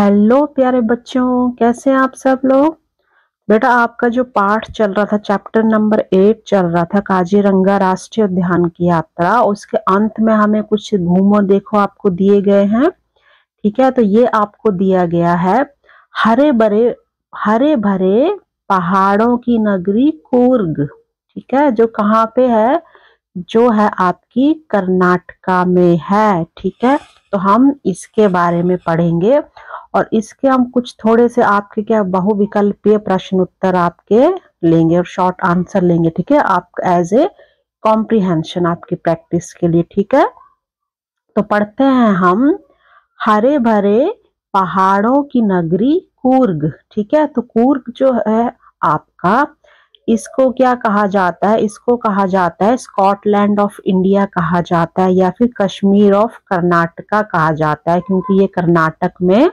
Hello प्यारे बच्चों, कैसे हैं आप सब लोग। बेटा आपका जो पाठ चल रहा था, चैप्टर नंबर 8 चल रहा था, काजीरंगा राष्ट्रीय उद्यान की यात्रा। उसके अंत में हमें कुछ घूमो देखो आपको दिए गए हैं। ठीक है, तो ये आपको दिया गया है हरे भरे पहाड़ों की नगरी कूर्ग। ठीक है, जो कहाँ पे है, जो है आपकी कर्नाटका में है। ठीक है, तो हम इसके बारे में पढ़ेंगे और इसके हम कुछ थोड़े से आपके क्या बहुविकल्पीय प्रश्न उत्तर आपके लेंगे और शॉर्ट आंसर लेंगे। ठीक है, आप एज ए कॉम्प्रिहेंशन आपकी प्रैक्टिस के लिए। ठीक है, तो पढ़ते हैं हम। हरे भरे पहाड़ों की नगरी कूर्ग। ठीक है, तो कूर्ग जो है आपका, इसको क्या कहा जाता है, इसको कहा जाता है स्कॉटलैंड ऑफ इंडिया कहा जाता है, या फिर कश्मीर ऑफ कर्नाटका कहा जाता है, क्योंकि ये कर्नाटक में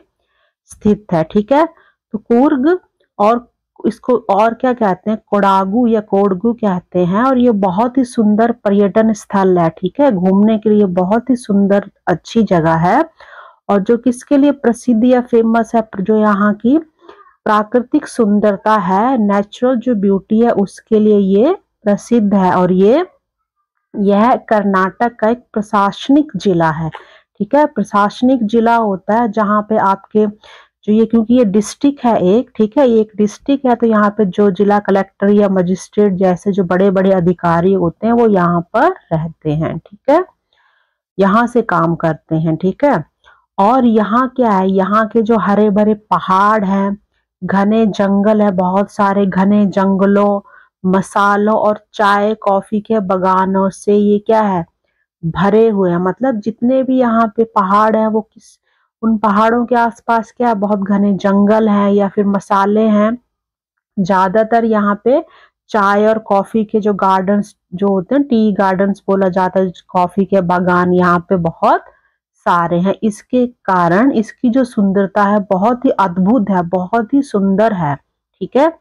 स्थित है। ठीक है, तो कूर्ग और इसको और क्या कहते हैं, कोडागू या कोडगू कहते हैं, और ये बहुत ही सुंदर पर्यटन स्थल है। ठीक है, घूमने के लिए बहुत ही सुंदर अच्छी जगह है, और जो किसके लिए प्रसिद्ध या फेमस है, जो यहाँ की प्राकृतिक सुंदरता है, नेचुरल जो ब्यूटी है, उसके लिए ये प्रसिद्ध है। और यह कर्नाटक का एक प्रशासनिक जिला है। ठीक है, प्रशासनिक जिला होता है जहाँ पे आपके जो ये, क्योंकि ये डिस्ट्रिक्ट है एक, ठीक है, ये एक डिस्ट्रिक्ट है, तो यहाँ पे जो जिला कलेक्टर या मजिस्ट्रेट जैसे जो बड़े बड़े अधिकारी होते हैं वो यहाँ पर रहते हैं। ठीक है, यहाँ से काम करते हैं। ठीक है, और यहाँ क्या है, यहाँ के जो हरे भरे पहाड़ हैं, घने जंगल है, बहुत सारे घने जंगलों, मसालों और चाय कॉफी के बगानों से ये क्या है, भरे हुए हैं। मतलब जितने भी यहाँ पे पहाड़ हैं वो उन पहाड़ों के आसपास क्या है, बहुत घने जंगल हैं या फिर मसाले हैं। ज्यादातर यहाँ पे चाय और कॉफी के जो गार्डन्स जो होते हैं, टी गार्डन्स बोला जाता है, कॉफी के बागान यहाँ पे बहुत सारे हैं। इसके कारण इसकी जो सुंदरता है बहुत ही अद्भुत है, बहुत ही सुंदर है। ठीक है,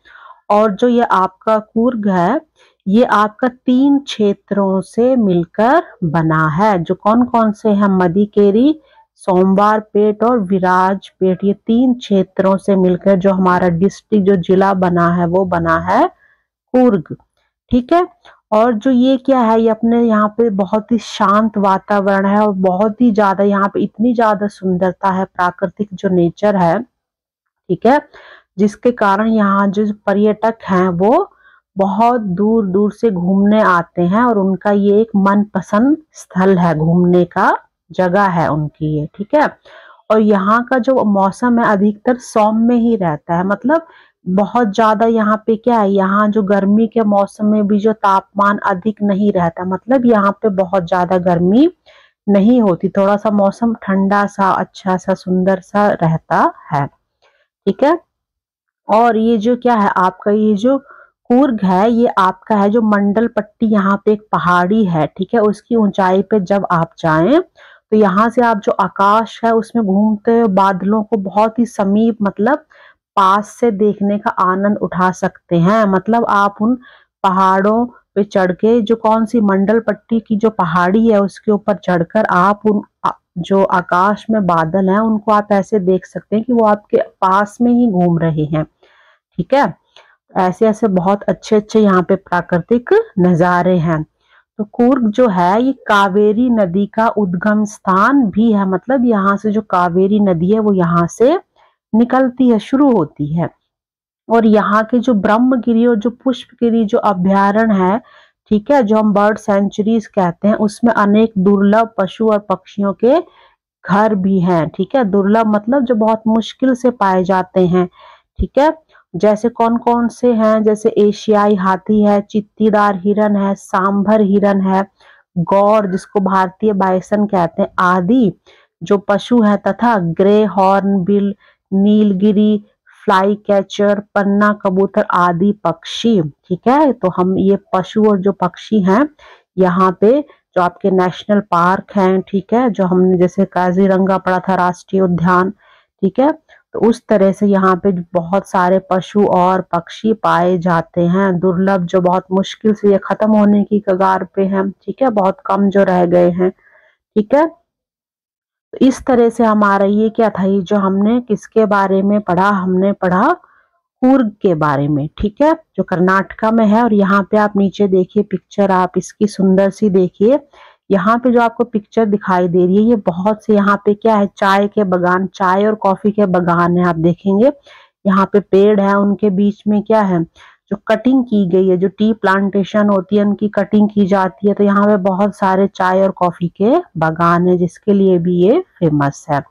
और जो ये आपका कूर्ग है, ये आपका 3 क्षेत्रों से मिलकर बना है। जो कौन कौन से हैं, मदिकेरी, सोमवार पेट और विराजपेट, ये 3 क्षेत्रों से मिलकर जो हमारा डिस्ट्रिक्ट जो जिला बना है वो बना है कूर्ग। ठीक है, और जो ये क्या है, ये अपने यहाँ पे बहुत ही शांत वातावरण है, और बहुत ही ज्यादा यहाँ पे इतनी ज्यादा सुंदरता है, प्राकृतिक जो नेचर है। ठीक है, जिसके कारण यहाँ जो पर्यटक हैं वो बहुत दूर दूर से घूमने आते हैं, और उनका ये एक मनपसंद स्थल है, घूमने का जगह है उनकी ये। ठीक है, और यहाँ का जो मौसम है अधिकतर सौम्य ही रहता है। मतलब बहुत ज्यादा यहाँ पे क्या है, यहाँ जो गर्मी के मौसम में भी जो तापमान अधिक नहीं रहता, मतलब यहाँ पे बहुत ज्यादा गर्मी नहीं होती, थोड़ा सा मौसम ठंडा सा अच्छा सा सुंदर सा रहता है। ठीक है, और ये जो क्या है आपका, ये जो कूर्ग है, ये आपका है जो मंडल पट्टी, यहाँ पे एक पहाड़ी है। ठीक है, उसकी ऊंचाई पे जब आप जाएं तो यहाँ से आप जो आकाश है उसमें घूमते हुए बादलों को बहुत ही समीप, मतलब पास से देखने का आनंद उठा सकते हैं। मतलब आप उन पहाड़ों पे चढ़ के, जो कौन सी मंडल पट्टी की जो पहाड़ी है उसके ऊपर चढ़कर आप उन जो आकाश में बादल हैं उनको आप ऐसे देख सकते हैं कि वो आपके पास में ही घूम रहे हैं। ठीक है, ऐसे ऐसे बहुत अच्छे अच्छे यहाँ पे प्राकृतिक नजारे हैं। तो कूर्ग जो है ये कावेरी नदी का उद्गम स्थान भी है। मतलब यहाँ से जो कावेरी नदी है वो यहाँ से निकलती है, शुरू होती है। और यहाँ के जो ब्रह्मगिरी और जो पुष्पगिरी जो अभ्यारण्य है, ठीक है, जो हम बर्ड सेंचुरीज कहते हैं, उसमें अनेक दुर्लभ पशु और पक्षियों के घर भी हैं। ठीक है, दुर्लभ मतलब जो बहुत मुश्किल से पाए जाते हैं। ठीक है, जैसे कौन कौन से हैं, जैसे एशियाई हाथी है, चित्तीदार हिरन है, सांभर हिरन है, गौर जिसको भारतीय बाइसन कहते हैं आदि जो पशु है, तथा grey hornbill, Nilgiri flycatcher, पन्ना कबूतर आदि पक्षी। ठीक है, तो हम ये पशु और जो पक्षी हैं यहाँ पे जो आपके नेशनल पार्क हैं, ठीक है, जो हमने जैसे काजीरंगा पढ़ा था राष्ट्रीय उद्यान, ठीक है, तो उस तरह से यहाँ पे बहुत सारे पशु और पक्षी पाए जाते हैं, दुर्लभ, जो बहुत मुश्किल से ये खत्म होने की कगार पे हैं। ठीक है, बहुत कम जो रह गए हैं। ठीक है, तो इस तरह से हमारा ये क्या था, ये जो हमने किसके बारे में पढ़ा, हमने पढ़ा कूर्ग के बारे में। ठीक है, जो कर्नाटका में है। और यहाँ पे आप नीचे देखिए पिक्चर, आप इसकी सुंदर सी देखिए। यहाँ पे जो आपको पिक्चर दिखाई दे रही है, ये बहुत से यहाँ पे क्या है, चाय के बागान, चाय और कॉफी के बागान है। आप देखेंगे यहाँ पे पेड़ है, उनके बीच में क्या है, जो कटिंग की गई है, जो टी प्लांटेशन होती है उनकी कटिंग की जाती है। तो यहाँ पे बहुत सारे चाय और कॉफी के बागान है, जिसके लिए भी ये फेमस है।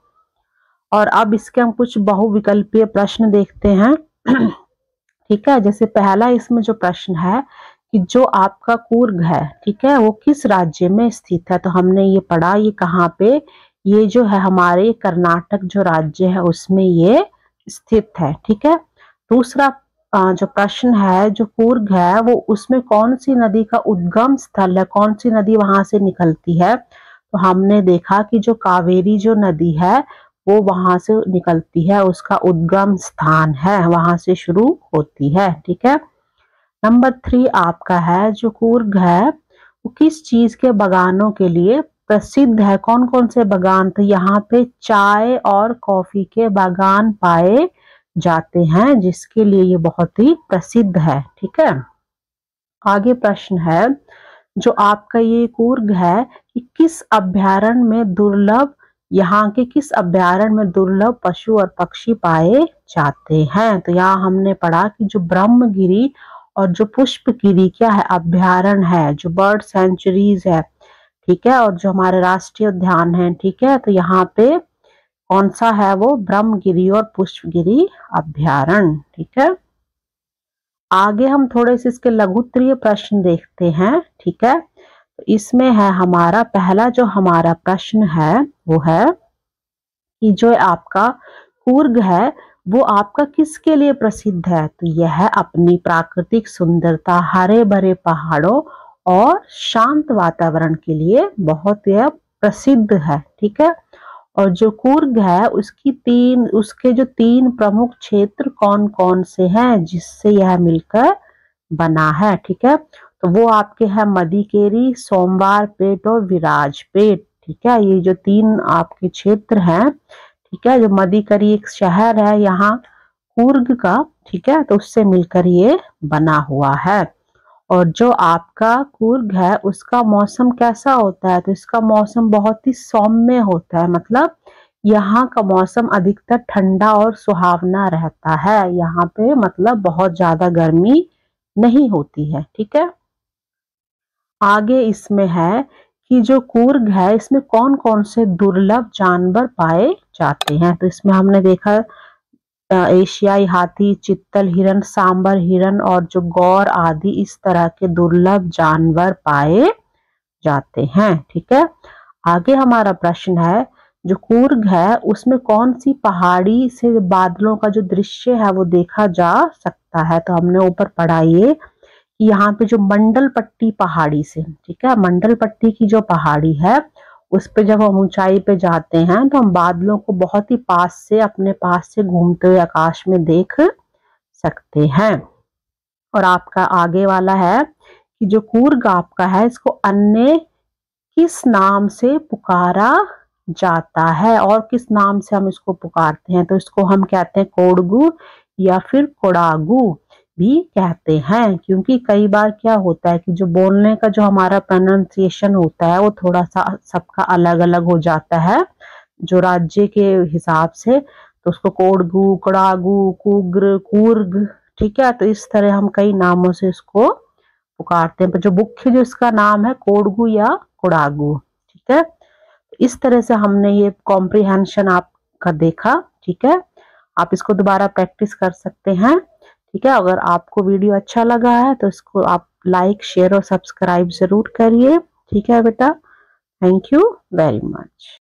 और अब इसके हम कुछ बहुविकल्पीय प्रश्न देखते हैं। ठीक है, जैसे पहला इसमें जो प्रश्न है कि जो आपका कूर्ग है, ठीक है, वो किस राज्य में स्थित है। तो हमने ये पढ़ा, ये कहाँ पे, ये जो है हमारे कर्नाटक जो राज्य है उसमें ये स्थित है। ठीक है। दूसरा जो प्रश्न है, जो कूर्ग है वो उसमें कौन सी नदी का उद्गम स्थल है, कौन सी नदी वहां से निकलती है। तो हमने देखा कि जो कावेरी जो नदी है वो वहां से निकलती है, उसका उद्गम स्थान है, वहां से शुरू होती है। ठीक है। नंबर 3 आपका है, जो कूर्ग है वो किस चीज के बागानों के लिए प्रसिद्ध है, कौन कौन से बागान। तो यहाँ पे चाय और कॉफी के बागान पाए जाते हैं, जिसके लिए ये बहुत ही प्रसिद्ध है। ठीक है। आगे प्रश्न है, जो आपका ये कूर्ग है कि किस अभ्यारण्य में दुर्लभ, यहाँ के किस अभ्यारण्य में दुर्लभ पशु और पक्षी पाए जाते हैं। तो यहाँ हमने पढ़ा कि जो ब्रह्मगिरी और जो पुष्पगिरी क्या है, अभ्यारण्य है, जो बर्ड सेंचुरीज है। ठीक है। और जो हमारे राष्ट्रीय उद्यान है। ठीक है। तो यहाँ पे कौन सा है, वो ब्रह्मगिरी और पुष्पगिरी अभ्यारण्य। ठीक है। आगे हम थोड़े से इसके लघुत्तरीय प्रश्न देखते हैं। ठीक है। तो इसमें है हमारा पहला जो हमारा प्रश्न है वो है कि जो आपका कूर्ग है वो आपका किसके लिए प्रसिद्ध है। तो यह है अपनी प्राकृतिक सुंदरता, हरे भरे पहाड़ों और शांत वातावरण के लिए बहुत यह प्रसिद्ध है। ठीक है। और जो कूर्ग है उसके जो 3 प्रमुख क्षेत्र कौन कौन से हैं जिससे यह मिलकर बना है। ठीक है। तो वो आपके हैं मदिकेरी, सोमवार पेट और विराज पेट। ठीक है। ये जो 3 आपके क्षेत्र हैं, ठीक है, जो मदिकेरी एक शहर है यहाँ कूर्ग का, ठीक है, तो उससे मिलकर ये बना हुआ है। और जो आपका कूर्ग है उसका मौसम कैसा होता है। तो इसका मौसम बहुत ही सौम्य होता है, मतलब यहाँ का मौसम अधिकतर ठंडा और सुहावना रहता है। यहाँ पे मतलब बहुत ज्यादा गर्मी नहीं होती है। ठीक है। आगे इसमें है कि जो कूर्ग है इसमें कौन कौन से दुर्लभ जानवर पाए जाते हैं। तो इसमें हमने देखा एशियाई हाथी, चित्तल हिरन, सांबर हिरन और जो गौर आदि इस तरह के दुर्लभ जानवर पाए जाते हैं। ठीक है। आगे हमारा प्रश्न है, जो कूर्ग है उसमें कौन सी पहाड़ी से बादलों का जो दृश्य है वो देखा जा सकता है। तो हमने ऊपर पढ़ा ये कि यहाँ पे जो मंडल पट्टी पहाड़ी से, ठीक है, मंडल पट्टी की जो पहाड़ी है उस पे जब हम ऊंचाई पे जाते हैं तो हम बादलों को बहुत ही पास से, अपने पास से घूमते हुए आकाश में देख सकते हैं। और आपका आगे वाला है कि जो कूर्ग आपका है इसको अन्य किस नाम से पुकारा जाता है, और किस नाम से हम इसको पुकारते हैं। तो इसको हम कहते हैं कोडगु या फिर कोडागु भी कहते हैं, क्योंकि कई बार क्या होता है कि जो बोलने का जो हमारा प्रोनाउंसिएशन होता है वो थोड़ा सा सबका अलग अलग हो जाता है जो राज्य के हिसाब से। तो उसको कोडगु, कोडागु, कुग्र, कूर्ग, ठीक है, तो इस तरह हम कई नामों से इसको पुकारते हैं, पर जो मुख्य जो इसका नाम है कोडगु या कोडागु। ठीक है। इस तरह से हमने ये कॉम्प्रिहेंशन आपका देखा। ठीक है। आप इसको दोबारा प्रैक्टिस कर सकते हैं। ठीक है। अगर आपको वीडियो अच्छा लगा है तो इसको आप लाइक, शेयर और सब्सक्राइब जरूर करिए। ठीक है बेटा। Thank you very much.